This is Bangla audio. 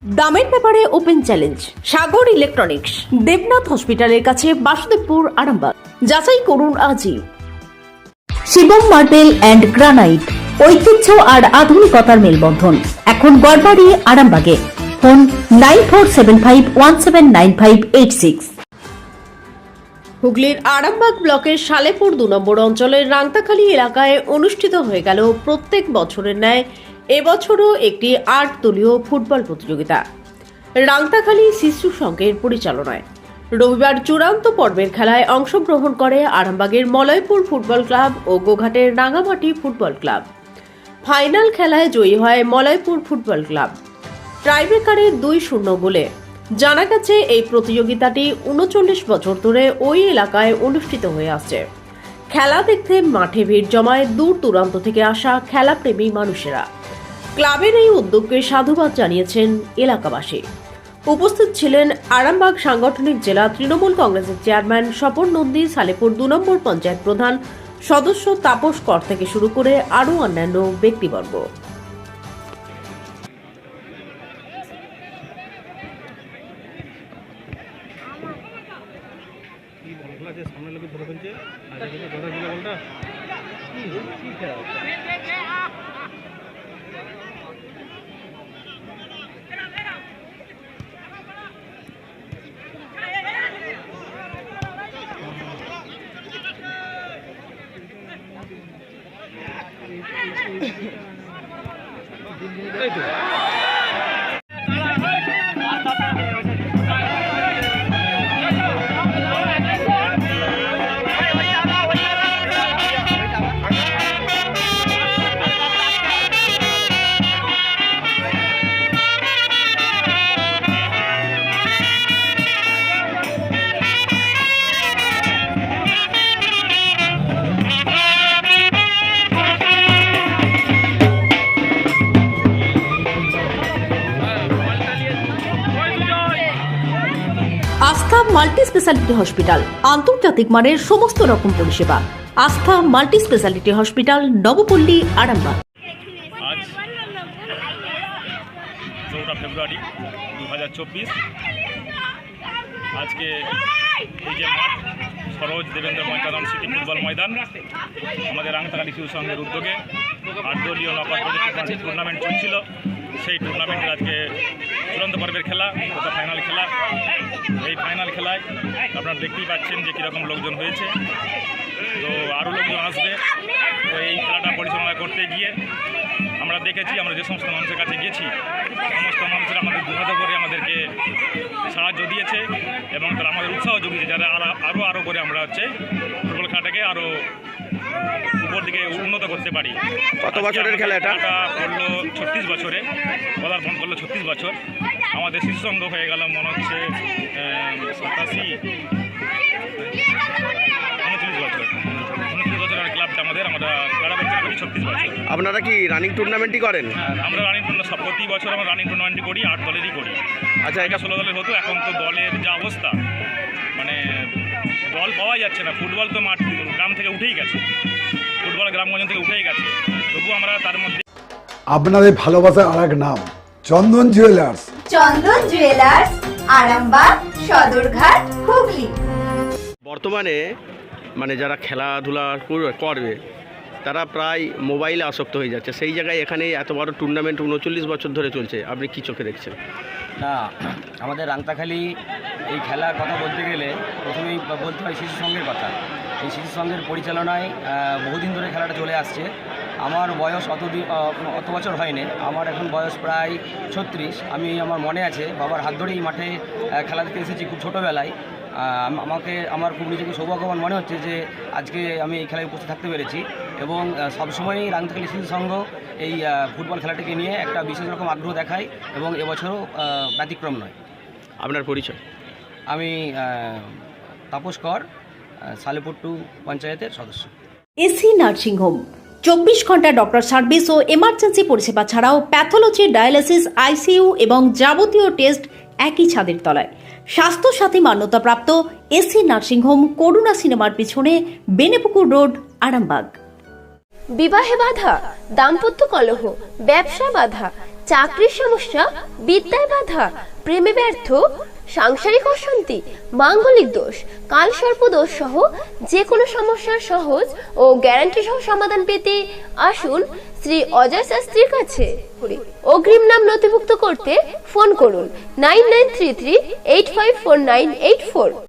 দামের ব্যাপারে ওপেন চ্যালেঞ্জ সাগর ইলেকট্রনিক্স, দেবনাথ হসপিটালের কাছে, বাসুদেবপুর, আরামবাগ। যাচাই করুন আজই। শিবম মার্বেল অ্যান্ড গ্রানাইট, ঐতিহ্য আর আধুনিকতার মেলবন্ধন, এখন গড়বাড়ি, আরামবাগে। ফোন 9475179586। হুগলির আরামবাগ ব্লকের সালেপুর 2 নম্বর অঞ্চলের রাংতাখালী এলাকায় অনুষ্ঠিত হয়ে গেল প্রত্যেক বছরের ন্যায় এবছরও একটি 8 দলীয় ফুটবল প্রতিযোগিতা রাংতাখালী শিশু সংঘের পরিচালনায়। রবিবার চূড়ান্ত পর্বের খেলায় অংশগ্রহণ করে আরামবাগের মলয়পুর ফুটবল ক্লাব ও গোঘাটের রাঙামাটি ফুটবল ক্লাব। ফাইনাল খেলায় জয়ী হয় মলয়পুর ফুটবল ক্লাব টাইব্রেকারে 2-0 গোলে। জানা গেছে এই প্রতিযোগিতাটি 39 বছর ধরে ওই এলাকায় অনুষ্ঠিত হয়ে আসছে। খেলা দেখতে মাঠে ভিড় জমায় দূর দূরান্ত থেকে আসা খেলাপ্রেমী মানুষেরা। ক্লাবের এই উদ্যোগকে সাধুবাদ জানিয়েছেন এলাকাবাসী। উপস্থিত ছিলেন আরামবাগ সাংগঠনিক জেলা তৃণমূল কংগ্রেসের চেয়ারম্যান স্বপন নন্দী, সালেপুর 2 নম্বর পঞ্চায়েত প্রধান সদস্য তাপস কর থেকে শুরু করে আরও অন্যান্য ব্যক্তিবর্গ। সামনে লোকে ধরে ফেলছে ধরে ফেলে বলটা কি খেলা এই তো আস্থা মাল্টি স্পেশালিটি হসপিটাল, আন্তর্জাতিক মানের সমস্ত রকম পরিষেবা। আস্থা multi speciality hospital, Nabapalli, Arambagh. আজ 4 ফেব্রুয়ারি 2024। আজকে এই যে মাঠ সরোজ দেবেন্দ্র ময়দান সিটি ফুটবল ময়দান, আমাদের রাংতাখালী শিশু সংঘের উদ্যোগে 8 দলীয় নকআউট টুর্নামেন্ট চলছিল। সেই টুর্নামেন্টের আজকে চূড়ান্ত পর্বের খেলা, ওটা ফাইনাল খেলা। এই ফাইনাল খেলায় আপনারা দেখতেই পাচ্ছেন যে কীরকম লোকজন হয়েছে, তো আরও লোকজন আসবে। তো এই খেলাটা পরিচালনা করতে গিয়ে আমরা দেখেছি, আমরা যে সমস্ত মানুষের কাছে গেছি সমস্ত মানুষেরা আমাদের দুহাত করে আমাদেরকে সাহায্য দিয়েছে এবং তারা আমাদের উৎসাহ জুগিয়েছে, যারা আরও করে আমরা ফুটবল খেলাটাকে আরও উপর দিকে উন্নত করতে পারি। কত বছরের খেলা এটা? করলো 36 বছরে, পদার্পণ করলো 36 বছর। আমাদের শিশু সংঘ হয়ে গেল মনে হচ্ছে 29 বছর। 29 বছরের ক্লাবটা আমাদের, আমরা খেলা করতে করি 36 বছর। আপনারা কি রানিং টুর্নামেন্টই করেন? আমরা রানিং টুর্নামেন্ট প্রতি বছর আমরা রানিং টুর্নামেন্টই করি, 8 দলেরই করি। আচ্ছা, এটা 16 দলের হতো, এখন তো দলের যা অবস্থা, মানে দল পাওয়া যাচ্ছে না। ফুটবল তো মাঠ গ্রাম থেকে উঠেই গেছে, ফুটবল গ্রামগঞ্জ থেকে উঠেই গেছে, তবুও আমরা তার মধ্যে। আপনাদের ভালোবাসার আর এক নাম চন্দন জুয়েলার্স। চন্দন জুয়েলার্স, আরামবাগ, সদরঘাট, হুগলি। বর্তমানে মানে যারা খেলাধুলা করবে তারা প্রায় মোবাইলে আসক্ত হয়ে যাচ্ছে। সেই জায়গায় এখানে এত বড় টুর্নামেন্ট 39 বছর ধরে চলছে, আপনি কী চোখে দেখছেন? না, আমাদের রাংতাখালী এই খেলার কথা বলতে গেলে প্রথমেই বলতে হয় শিশু সংঘের কথা। এই শিশু সংঘের পরিচালনায় বহুদিন ধরে খেলাটা চলে আসছে। আমার বয়স অত বছর হয়নি, আমার এখন বয়স প্রায় 36। আমি আমার মনে আছে বাবার হাত ধরেই মাঠে খেলা দেখতে এসেছি খুব ছোটোবেলায়। আমার খুব নিজেকে সৌভাগ্যবান মনে হচ্ছে যে আজকে আমি এই খেলায় উপস্থিত থাকতে পেরেছি এবং সবসময়ই রাংতাখালী শিশু সংঘ এই ফুটবল খেলাটিকে নিয়ে একটা বিশেষ রকম আগ্রহ দেখায় এবং এবছরও ব্যতিক্রম নয়। আপনার পরিচয়? আমি তাপস কর, সালেপুর 2 পঞ্চায়েতের সদস্য। এসি নার্সিং হোম, 24 ঘন্টা ডক্টর সার্ভিস ও এমার্জেন্সি পরিষেবা ছাড়াও প্যাথোলজি, ডায়ালিসিস, আইসিইউ এবং যাবতীয় টেস্ট একই ছাদের তলায়। স্বাস্থ্য সাথী মান্যতাপ্রাপ্ত এসি নার্সিং হোম, করুণা সিনেমার পিছনে, বেনেপুকুর রোড, আরামবাগ। বিবাহে বাধা, দাম্পত্য কলহ, ব্যবসা বাধা, চাকরির সমস্যা, বিদ্যায় বাধা, প্রেমে ব্যর্থ, সাংসারিক অশান্তি, মাঙ্গলিক দোষ, কালসর্প দোষ সহ যে কোনো সমস্যার সহজ ও গ্যারান্টি সহ সমাধান পেতে আসুন শ্রী অজয় শাস্ত্রীর কাছে। অগ্রিম নাম নথিভুক্ত করতে ফোন করুন 9933854984।